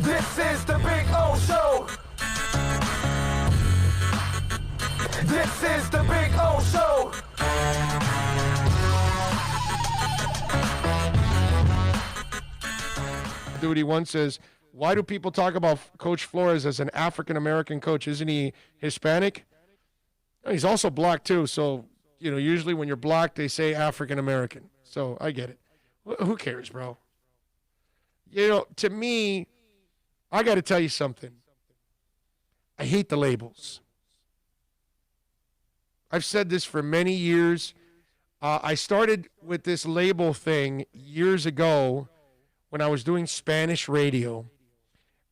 This is the Big O Show. This is the Big O Show. Duty one says, why do people talk about Coach Flores as an African-American coach? Isn't he Hispanic? No, he's also black too. So, usually when you're black, they say African-American. So I get it. Who cares, bro? To me, I got to tell you something. I hate the labels. I've said this for many years. I started with this label thing years ago when I was doing Spanish radio.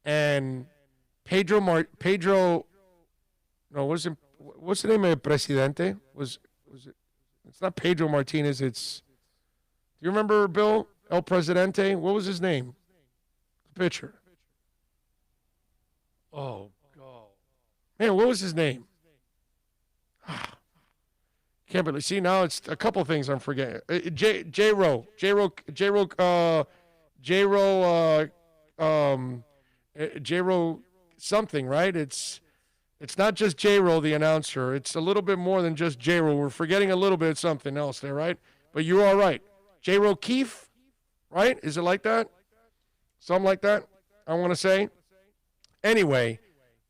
And what's the name of Presidente? Was it? It's not Pedro Martinez. Do you remember, Bill? El Presidente? What was his name? The pitcher. Oh, God. Man, what was his name? Can't believe. See, now it's a couple things I'm forgetting. J-Ro something, right? It's not just J-Ro, the announcer. It's a little bit more than just J-Ro. We're forgetting a little bit of something else there, right? But you are right. J-Ro Keefe, right? Is it like that? Something like that, I want to say. Anyway,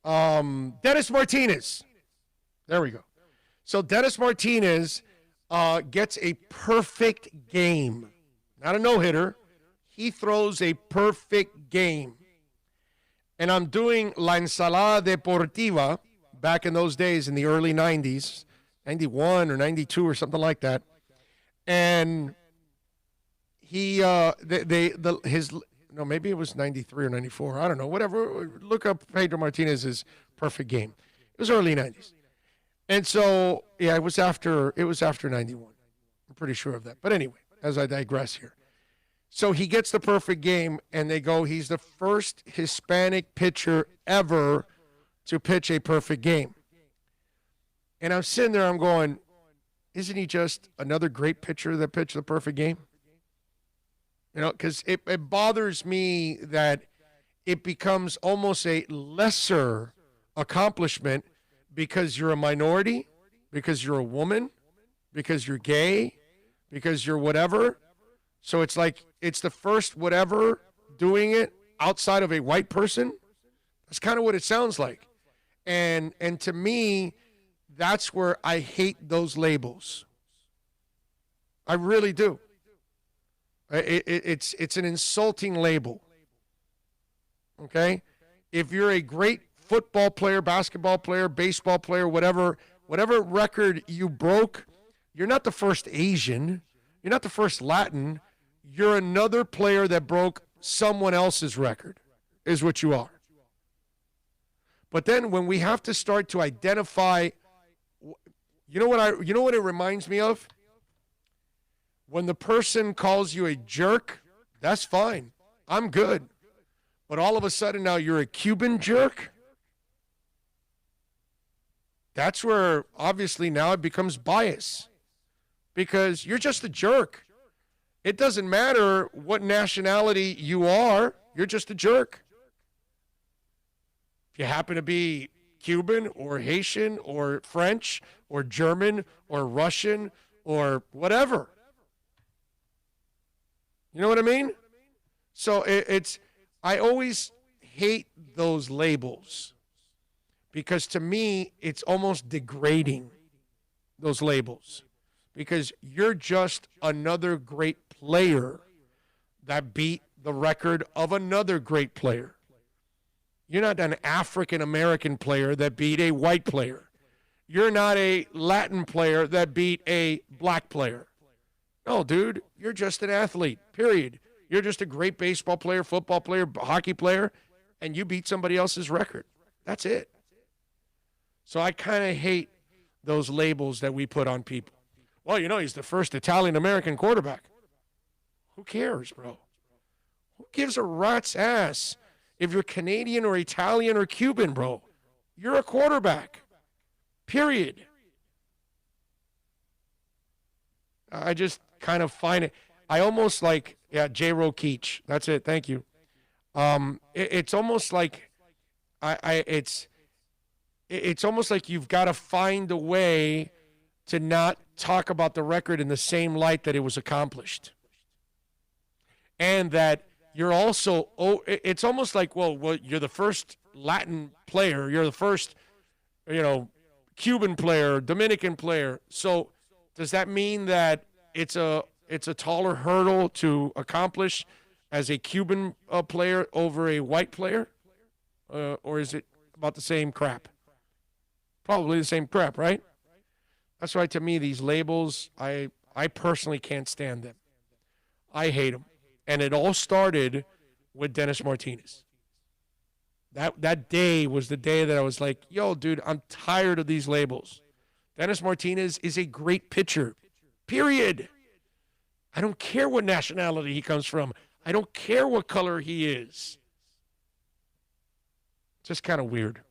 Dennis Martinez. There we go. So Dennis Martinez gets a perfect game. Not a no-hitter. He throws a perfect game. And I'm doing La Ensalada Deportiva back in those days in the early 90s, 91 or 92 or something like that. And maybe it was 93 or 94. I don't know. Whatever. Look up Pedro Martinez's perfect game. It was early 90s. And so, yeah, it was after 91. I'm pretty sure of that. But anyway, as I digress here. So he gets the perfect game, and they go, he's the first Hispanic pitcher ever to pitch a perfect game. And I'm sitting there, I'm going, isn't he just another great pitcher that pitched the perfect game? Because it bothers me that it becomes almost a lesser accomplishment because you're a minority, because you're a woman, because you're gay, because you're whatever. So it's like it's the first whatever doing it outside of a white person. That's kind of what it sounds like. And to me, that's where I hate those labels. I really do. It's an insulting label. Okay? If you're a great football player, basketball player, baseball player, whatever record you broke, you're not the first Asian. You're not the first Latin. You're another player that broke someone else's record, is what you are. But then when we have to start to identify, you know what it reminds me of? When the person calls you a jerk, that's fine. I'm good. But all of a sudden now you're a Cuban jerk? That's where obviously now it becomes bias. Because you're just a jerk. It doesn't matter what nationality you are. You're just a jerk. If you happen to be Cuban or Haitian or French or German or Russian or whatever. You know what I mean? So I always hate those labels because to me, it's almost degrading, those labels, because you're just another great player that beat the record of another great player. You're not an African-American player that beat a white player. You're not a Latin player that beat a black player. No, dude, you're just an athlete, period. You're just a great baseball player, football player, hockey player, and you beat somebody else's record. That's it. So I kind of hate those labels that we put on people. Well, he's the first Italian-American quarterback. Who cares, bro? Who gives a rat's ass if you're Canadian or Italian or Cuban, bro? You're a quarterback, period. I just kind of find it, I almost like, J-Ro Keach. That's it. Thank you. It's almost like it's almost like you've got to find a way to not talk about the record in the same light that it was accomplished, and that you're also it's almost like well you're the first Latin player, you're the first Cuban player, Dominican player. So does that mean that it's a taller hurdle to accomplish as a Cuban player over a white player, or is it about the same crap? Probably the same crap, right? That's why to me these labels, I personally can't stand them. I hate them, and it all started with Dennis Martinez. That day was the day that I was like, yo, dude, I'm tired of these labels. Dennis Martinez is a great pitcher, period. I don't care what nationality he comes from. I don't care what color he is. Just kind of weird.